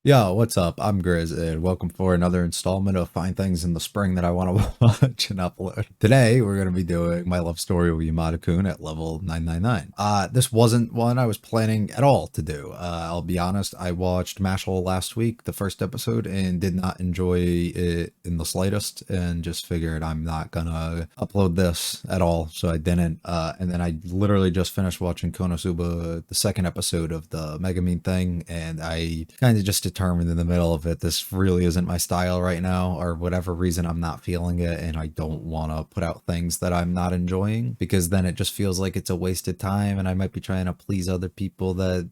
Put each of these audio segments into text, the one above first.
Yo, what's up? I'm Grizz, and welcome for another installment of Find Things in the Spring that I want to watch and upload. Today, we're going to be doing my love story with Yamada Kun at level 999. This wasn't one I was planning at all to do. I'll be honest, I watched Mashal last week, the first episode, and did not enjoy it in the slightest, and just figured I'm not gonna upload this at all, so I didn't. And then I literally just finished watching Konosuba, the second episode of the Megamine thing, and I kind of just determined in the middle of it, this really isn't my style right now, or whatever reason I'm not feeling it, and I don't want to put out things that I'm not enjoying, because then it just feels like it's a wasted time, and I might be trying to please other people that,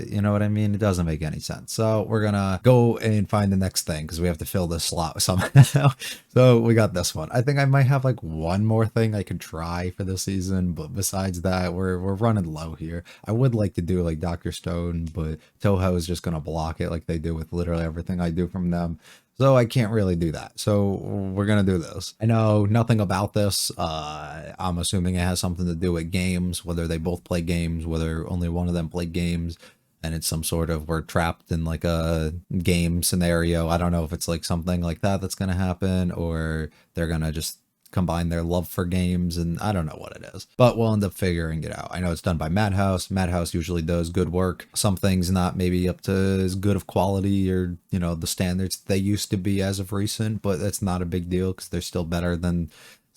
you know what I mean? It doesn't make any sense. So we're gonna go and find the next thing, because we have to fill this slot somehow. So we got this one. I think I might have like one more thing I could try for this season, but besides that, we're running low here. I would like to do like Dr. Stone, but Toho is just gonna block it like they do with literally everything I do from them. So I can't really do that. So we're gonna do this. I know nothing about this. I'm assuming it has something to do with games, whether they both play games, whether only one of them play games, and it's some sort of we're trapped in like a game scenario. I don't know if it's like something like that that's gonna happen, or they're gonna just combine their love for games, and I don't know what it is, but we'll end up figuring it out. I know it's done by Madhouse. Madhouse usually does good work. Some things not maybe up to as good of quality, or you know, the standards they used to be as of recent, but that's not a big deal because they're still better than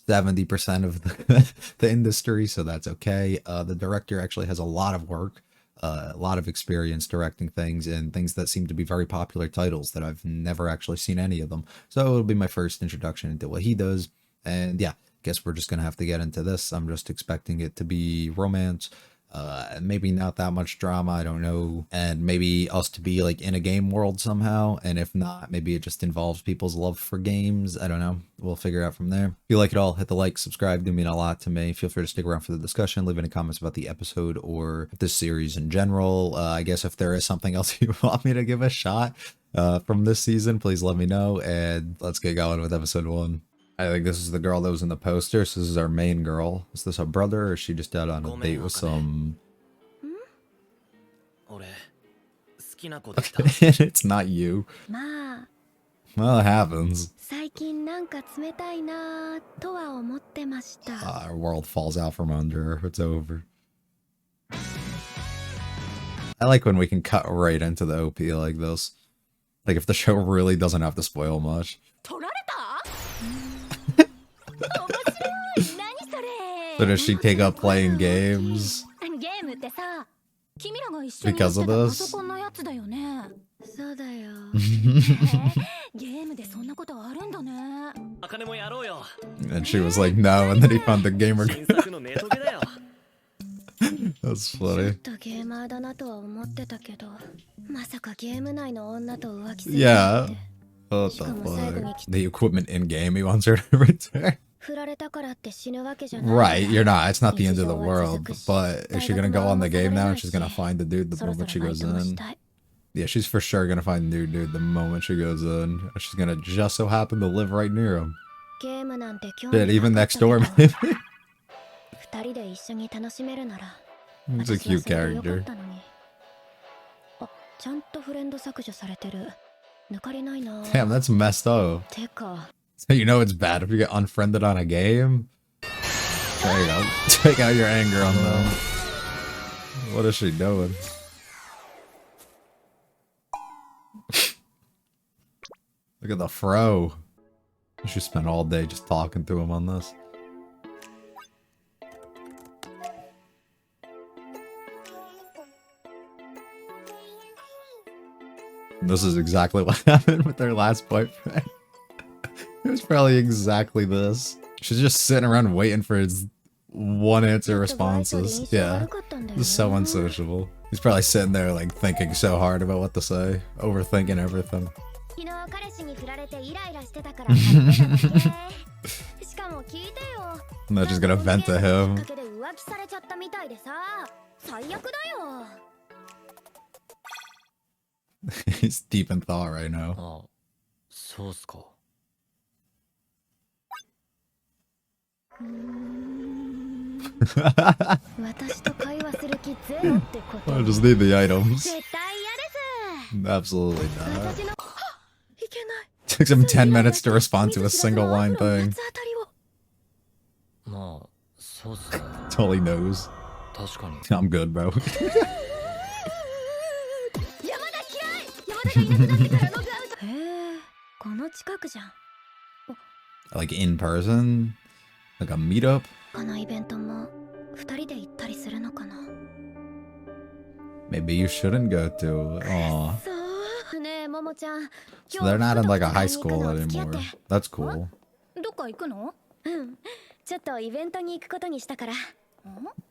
70% of the industry, so that's okay. The director actually has a lot of work, a lot of experience directing things, and things that seem to be very popular titles that I've never actually seen any of them. So it'll be my first introduction into what he does. And yeah, guess we're just gonna have to get into this. I'm just expecting it to be romance, maybe not that much drama, I don't know, and maybe us to be like in a game world somehow, and if not, maybe it just involves people's love for games. I don't know, we'll figure it out from there. If you like it all, hit the like, subscribe, do mean a lot to me. Feel free to stick around for the discussion, leave any comments about the episode or this series in general. I guess if there is something else you want me to give a shot from this season, please let me know, and let's get going with episode 1. I think this is the girl that was in the poster, so this is our main girl. Is this her brother, or is she just out on a date with some... Okay, it's not you. Well, it happens. Our world falls out from under her. It's over. I like when we can cut right into the OP like this. Like if the show really doesn't have to spoil much. So does she take up playing games because of this? And she was like, no, and then he found the gamer. That's funny. Yeah. What the fuck? The equipment in game he wants her to return. Right, you're not. It's not the end of the world. But is she gonna go on the game now and she's gonna find the dude the moment she goes in? Yeah, she's for sure gonna find the new dude the moment she goes in. She's gonna just so happen to live right near him. Shit, even next door, maybe? He's a cute character. Damn, that's messed up. So you know it's bad if you get unfriended on a game? There you go. Take out your anger on them. What is she doing? Look at the fro. She spent all day just talking to him on this. This is exactly what happened with their last boyfriend. It was probably exactly this. She's just sitting around waiting for his one answer responses. Yeah. This is so unsociable. He's probably sitting there like thinking so hard about what to say, overthinking everything. I'm not just gonna vent to him. He's deep in thought right now. I just need the items. Absolutely not. Took him 10 minutes to respond to a single line thing. That's all he knows. I'm good, bro. Like in person? Like a meetup? Maybe you shouldn't go to. Aw. So they're not in like a high school anymore. That's cool.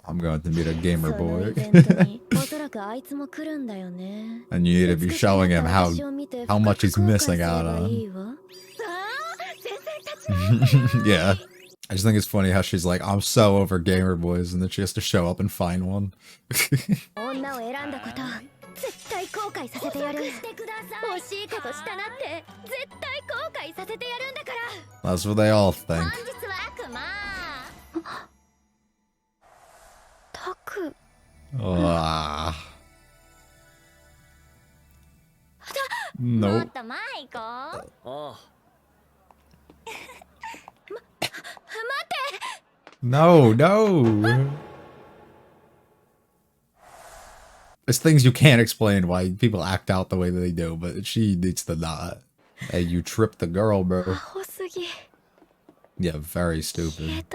I'm going to meet a gamer boy. And you need to be showing him how much he's missing out on. Yeah. I just think it's funny how she's like, I'm so over gamer boys, and then she has to show up and find one. That's what they all think. Nope. No, no. There's things you can't explain why people act out the way they do, but she needs to not. Hey, you tripped the girl, bro. Yeah, very stupid.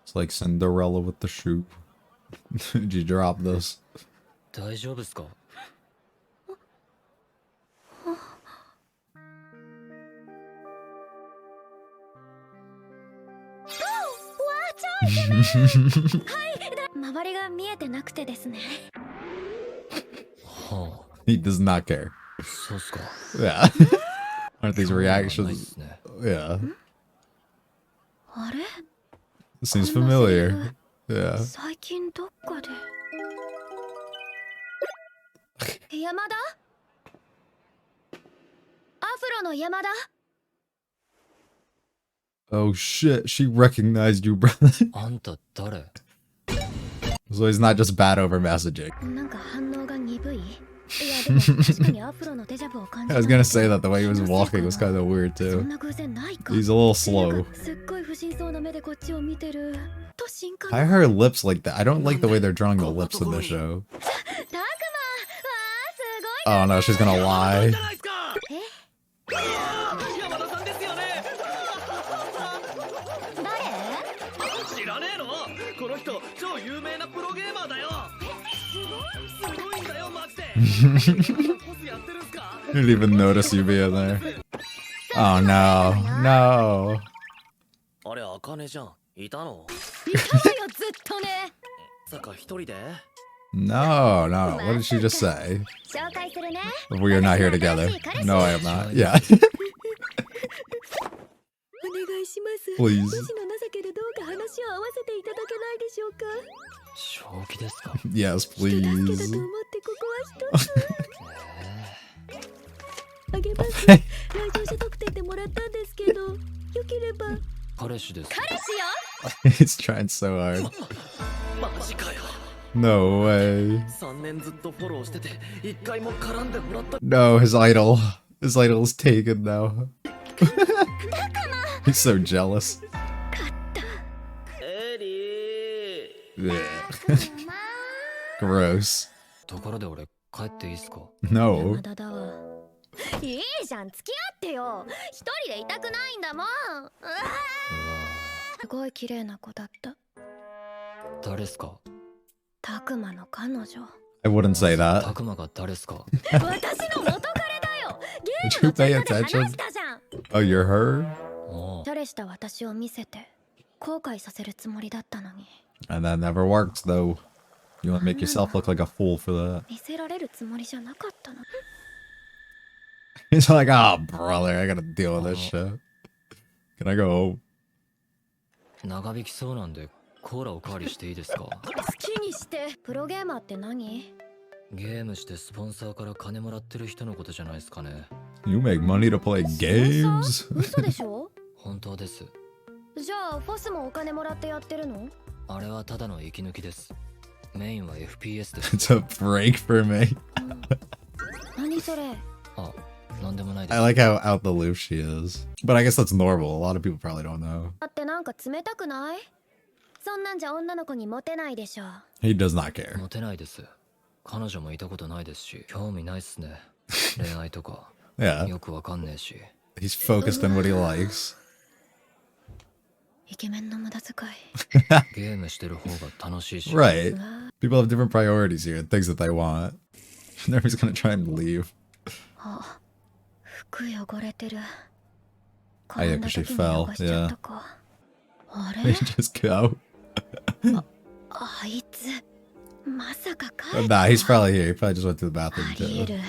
It's like Cinderella with the shoe. Did you drop this? He does not care. Yeah. Aren't these reactions? Yeah. This seems familiar. Yeah. Yamada? Oh shit, she recognized you, brother. So he's not just bad over messaging. I was gonna say that the way he was walking was kind of weird too. He's a little slow. Why are her lips like that? I don't like the way they're drawing the lips in the show. Oh no, she's gonna lie. Didn't even notice you being there. Oh no, no. No, no. What did she just say? We are not here together. No, I am not. Yeah. Please. Yes, please. He's trying so hard. No way. No, his idol. His idol is taken now. He's so jealous. Gross. No. I wouldn't say that. Did you pay attention? Oh, you're her? And that never works, though. You want to make yourself look like a fool for that. He's like, oh, brother, I gotta deal with this shit. Can I go home? You make money to play games? メインは FPS です。 It's a break for me. 何それ。あ、なんでもないで I す。 like how out the loop she is. But I guess that's normal. A lot of people probably don't know. だってなんか冷たくない？そんなんじゃ女の子にモテないでしょ。 He does not care. モテないです。彼女もいたことないですし、興味ないっすね。恋愛とか Yeah. よくわかんねえし。 He's focused on what he likes. イケメンの無駄遣い。ゲームしてる方が楽しいし。 Right. うわ People have different priorities here, things that they want. Now he's gonna try and leave. あ、服汚れてる。 あ、いや、転んだ時 she に fell, 汚しちゃったか。あ They れ just go. あいつ、まさか帰った。 Nah, he's probably here. He probably just went to the bathroom ありえ too. る。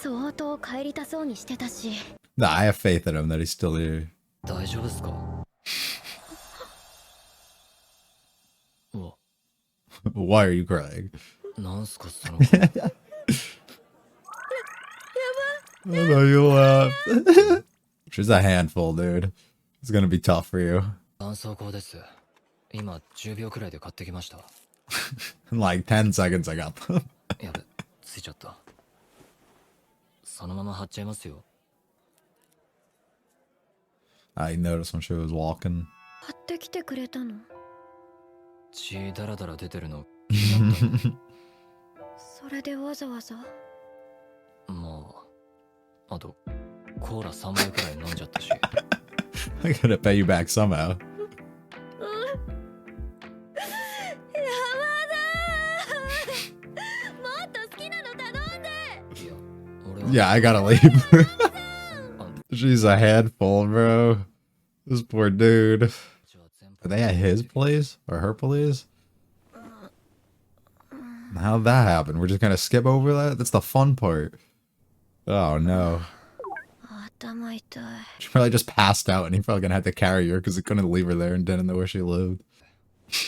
相当帰りたそうにしてたし。 Nah, I have faith in him that he's still here. 大丈夫っすか？うわ、 Why are you crying? なんすかその子。 I know you laugh. She's a handful, dude. It's gonna be tough for you. 絆創膏です。今10秒くらいで買ってきました。 In like 10 seconds, I got them. やべ、ついちゃった。そのまま貼っちゃいますよ。 I noticed when she was walking. 買ってきてくれたの？血だらだら出てるの気になったんで。それでわざわざ？まあ、あとコーラ3杯くらい飲んじゃったし。 I gotta pay you back somehow. もっと好きなの頼んで。いや、俺は Yeah, I gotta leave. She's a handful, bro. This poor dude. じゃあ全 Are they at his place or her place? How'd that happen? We're just gonna skip over that? That's the fun part. Oh no. 頭痛い。 She probably just passed out and he probably gonna have to carry her because he couldn't leave her there and didn't know where she lived.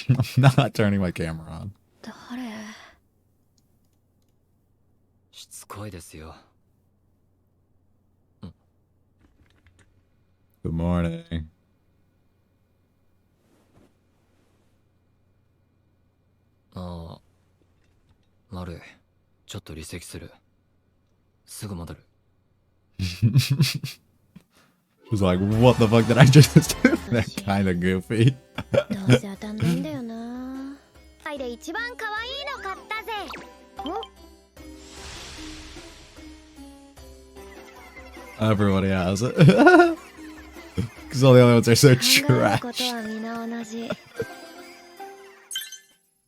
I'm not turning my camera on. 誰？しつこいですよ。 Good morning. ああ、悪い。ちょっと離席する。すぐ戻る。 She's like, what the fuck did I just do? That kind of goofy. どうせ当たんないんだよな。はいで一番可愛いの買ったぜ。お？ Everybody has it. Because all the other ones are so 考えること trash. は皆同じ。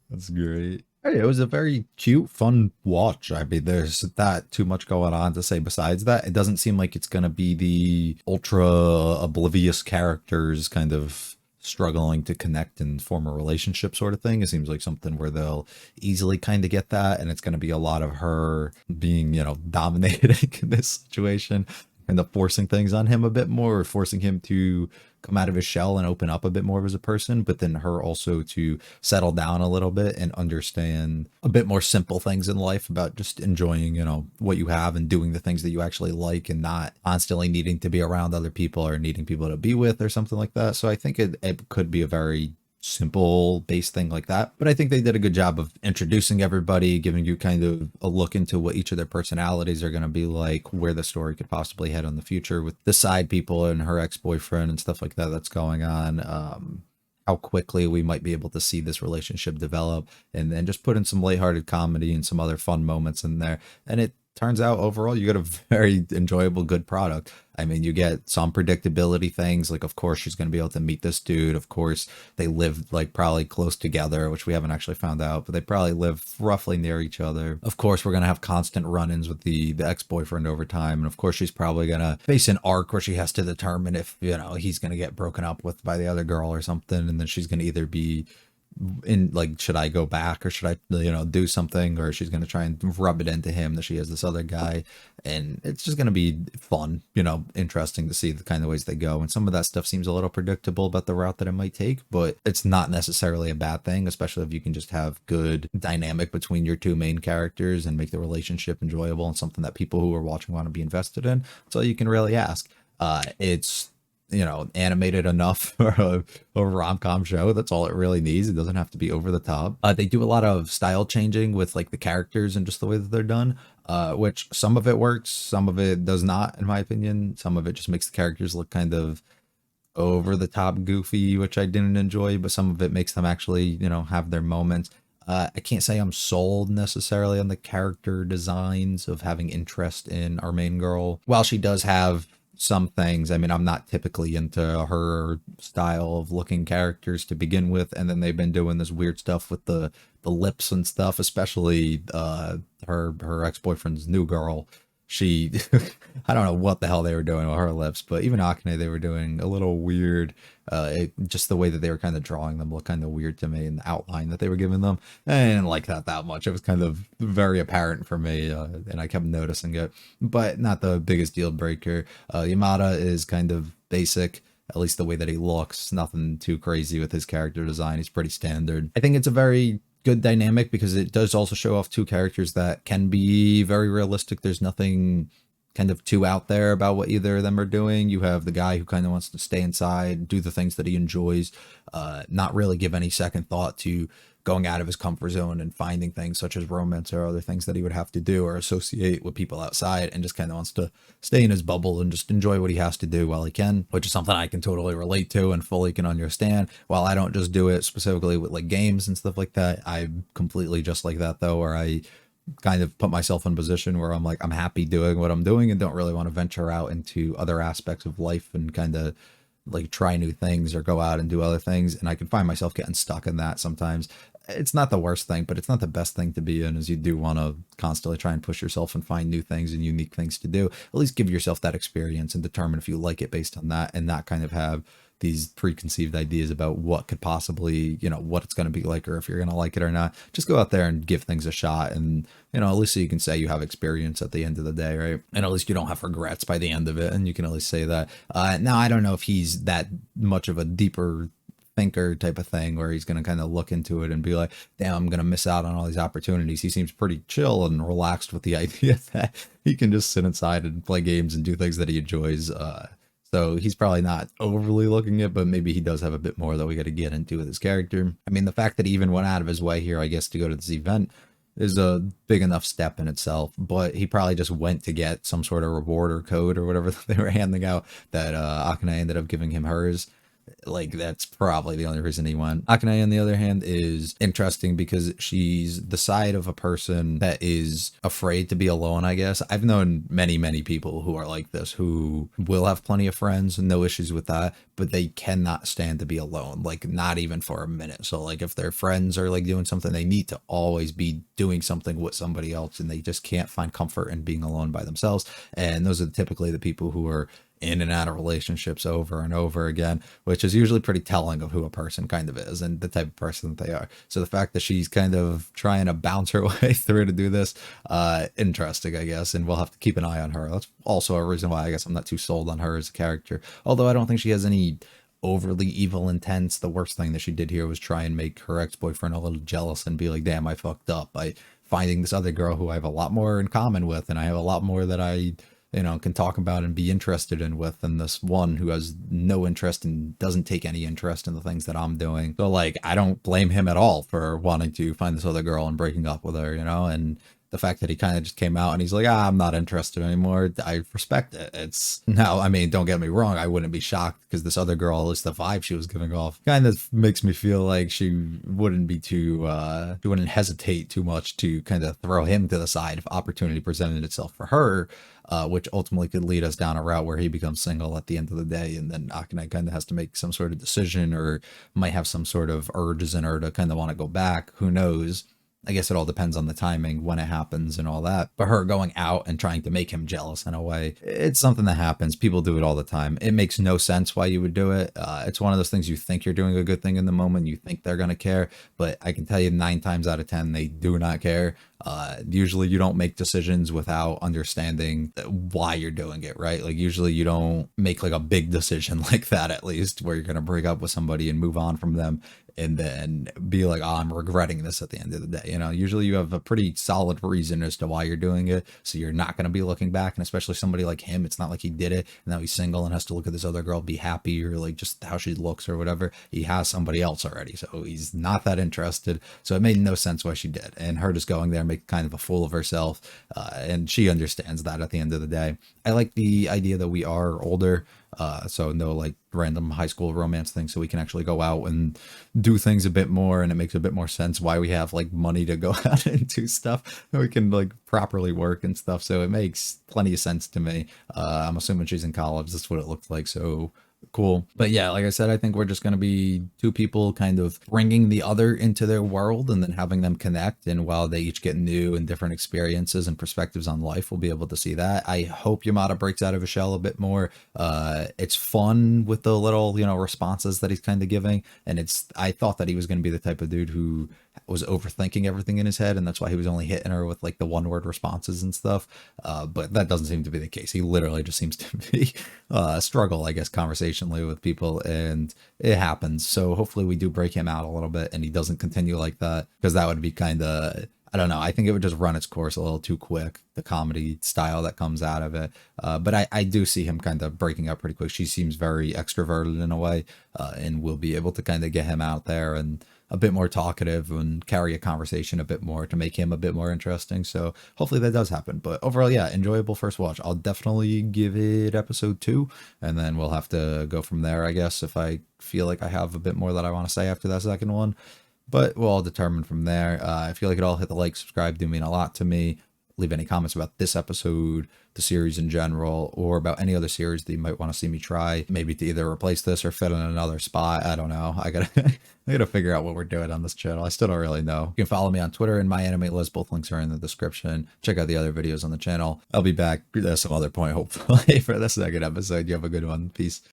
That's great. Hey, it was a very cute, fun watch. I mean, there's not too much going on to say besides that. It doesn't seem like it's going to be the ultra oblivious characters kind of struggling to connect and form a relationship sort of thing. It seems like something where they'll easily kind of get that. And it's going to be a lot of her being, you know, dominating in this situation and forcing things on him a bit more, or forcing him to come out of his shell and open up a bit more as a person, but then her also to settle down a little bit and understand a bit more simple things in life about just enjoying, you know, what you have and doing the things that you actually like and not constantly needing to be around other people or needing people to be with or something like that. So I think it could be a very simple base thing like that, but I think they did a good job of introducing everybody, giving you kind of a look into what each of their personalities are going to be like, where the story could possibly head in the future with the side people and her ex-boyfriend and stuff like that that's going on, how quickly we might be able to see this relationship develop, and then just put in some lighthearted comedy and some other fun moments in there. And it turns out overall you get a very enjoyable, good product. I mean, you get some predictability things, like of course she's going to be able to meet this dude. Of course they live like probably close together, which we haven't actually found out, but they probably live roughly near each other. Of course we're going to have constant run-ins with the ex-boyfriend over time, and of course she's probably going to face an arc where she has to determine if, you know, he's going to get broken up with by the other girl or something, and then she's going to either be in like, should I go back or should I, you know, do something, or she's going to try and rub it into him that she has this other guy. And it's just going to be fun, you know, interesting to see the kind of ways they go. And some of that stuff seems a little predictable about the route that it might take, but it's not necessarily a bad thing, especially if you can just have good dynamic between your two main characters and make the relationship enjoyable and something that people who are watching want to be invested in. That's all you can really ask. It's you know, animated enough for a rom-com show. That's all it really needs. It doesn't have to be over the top. They do a lot of style changing with like the characters and just the way that they're done, which some of it works, some of it does not, in my opinion. Some of it just makes the characters look kind of over the top goofy, which I didn't enjoy, but some of it makes them actually, you know, have their moments. I can't say I'm sold necessarily on the character designs of having interest in our main girl. While she does have some things, I mean, I'm not typically into her style of looking characters to begin with, and then they've been doing this weird stuff with the lips and stuff, especially her ex-boyfriend's new girl. She I don't know what the hell they were doing with her lips, but even Akane, they were doing a little weird. Just the way that they were kind of drawing them looked kind of weird to me, and the outline that they were giving them, I didn't like that much. It was kind of very apparent for me, and I kept noticing it, but not the biggest deal breaker. Yamada is kind of basic, at least the way that he looks. Nothing too crazy with his character design. He's pretty standard. I think it's a very good dynamic because it does also show off two characters that can be very realistic. There's nothing kind of too out there about what either of them are doing. You have the guy who kind of wants to stay inside, do the things that he enjoys, not really give any second thought to going out of his comfort zone and finding things such as romance or other things that he would have to do or associate with people outside, and just kind of wants to stay in his bubble and just enjoy what he has to do while he can, which is something I can totally relate to and fully can understand. While I don't just do it specifically with like games and stuff like that, I'm completely just like that though, where I kind of put myself in a position where I'm like, I'm happy doing what I'm doing and don't really want to venture out into other aspects of life and kind of like try new things or go out and do other things. And I can find myself getting stuck in that sometimes. It's not the worst thing, but it's not the best thing to be in, as you do want to constantly try and push yourself and find new things and unique things to do. At least give yourself that experience and determine if you like it based on that, and not kind of have these preconceived ideas about what could possibly, you know, what it's going to be like or if you're going to like it or not. Just go out there and give things a shot, and, you know, at least so you can say you have experience at the end of the day, right? And at least you don't have regrets by the end of it, and you can at least say that. Now, I don't know if he's that much of a deeper thinker type of thing where he's going to kind of look into it and be like, damn, I'm going to miss out on all these opportunities. He seems pretty chill and relaxed with the idea that he can just sit inside and play games and do things that he enjoys. So he's probably not overly looking at, but maybe he does have a bit more that we got to get into with his character. I mean, the fact that he even went out of his way here, I guess, to go to this event is a big enough step in itself, but he probably just went to get some sort of reward or code or whatever they were handing out that Akane ended up giving him hers. Like, that's probably the only reason he went. Akane, on the other hand, is interesting because she's the side of a person that is afraid to be alone, I guess. I've known many, many people who are like this, who will have plenty of friends and no issues with that, but they cannot stand to be alone, like not even for a minute. So like if their friends are like doing something, they need to always be doing something with somebody else, and they just can't find comfort in being alone by themselves. And those are typically the people who are in and out of relationships over and over again, which is usually pretty telling of who a person kind of is and the type of person that they are. So the fact that she's kind of trying to bounce her way through to do this, interesting, I guess, and we'll have to keep an eye on her. That's also a reason why I guess I'm not too sold on her as a character, although I don't think she has any overly evil intents. The worst thing that she did here was try and make her ex-boyfriend a little jealous and be like, damn, I fucked up by finding this other girl who I have a lot more in common with, and I have a lot more that I, you know, can talk about and be interested in with, than this one who has no interest and doesn't take any interest in the things that I'm doing. So like, I don't blame him at all for wanting to find this other girl and breaking up with her, you know. And the fact that he kind of just came out and he's like, I'm not interested anymore, I respect it. It's now, I mean, don't get me wrong, I wouldn't be shocked because this other girl, at least the vibe she was giving off, kind of makes me feel like she wouldn't be too, she wouldn't hesitate too much to kind of throw him to the side if opportunity presented itself for her. Which ultimately could lead us down a route where he becomes single at the end of the day, and then Akane kind of has to make some sort of decision, or might have some sort of urges in her to kind of want to go back. Who knows? I guess it all depends on the timing, when it happens and all that. But her going out and trying to make him jealous in a way, it's something that happens. People do it all the time. It makes no sense why you would do it. It's one of those things, you think you're doing a good thing in the moment, you think they're going to care, but I can tell you 9 times out of 10, they do not care. Usually you don't make decisions without understanding why you're doing it, right? Like usually you don't make like a big decision like that, at least, where you're going to break up with somebody and move on from them and then be like, oh, I'm regretting this at the end of the day. You know, usually you have a pretty solid reason as to why you're doing it. So you're not going to be looking back. And especially somebody like him, it's not like he did it and now he's single and has to look at this other girl, be happy, or like just how she looks or whatever. He has somebody else already. So he's not that interested. So it made no sense why she did. And her just going there and make kind of a fool of herself. And she understands that at the end of the day. I like the idea that we are older. So no like random high school romance thing, so we can actually go out and do things a bit more, and it makes a bit more sense why we have like money to go out and do stuff. We can like properly work and stuff, so it makes plenty of sense to me. I'm assuming she's in college. That's what it looked like, so cool. But yeah, like I said, I think we're just going to be two people kind of bringing the other into their world and then having them connect. And while they each get new and different experiences and perspectives on life, we'll be able to see that. I hope Yamada breaks out of his shell a bit more. It's fun with the little, you know, responses that he's kind of giving. And I thought that he was going to be the type of dude who was overthinking everything in his head, and that's why he was only hitting her with like the one word responses and stuff. But that doesn't seem to be the case. He literally just seems to be struggle, I guess, conversationally with people, and it happens. So hopefully we do break him out a little bit and he doesn't continue like that, because that would be kind of, I don't know, I think it would just run its course a little too quick, the comedy style that comes out of it. But I do see him kind of breaking up pretty quick. She seems very extroverted in a way, and we'll be able to kind of get him out there and a bit more talkative and carry a conversation a bit more to make him a bit more interesting. So hopefully that does happen. But overall, yeah, enjoyable first watch. I'll definitely give it episode 2, and then we'll have to go from there, I guess, if I feel like I have a bit more that I want to say after that second one. But we'll all determine from there. If you like it all, hit the like, subscribe, do mean a lot to me. Leave any comments about this episode, the series in general, or about any other series that you might want to see me try. Maybe to either replace this or fit in another spot. I don't know. I gotta figure out what we're doing on this channel. I still don't really know. You can follow me on Twitter and MyAnimeList. Both links are in the description. Check out the other videos on the channel. I'll be back at some other point, hopefully, for the second episode. You have a good one. Peace.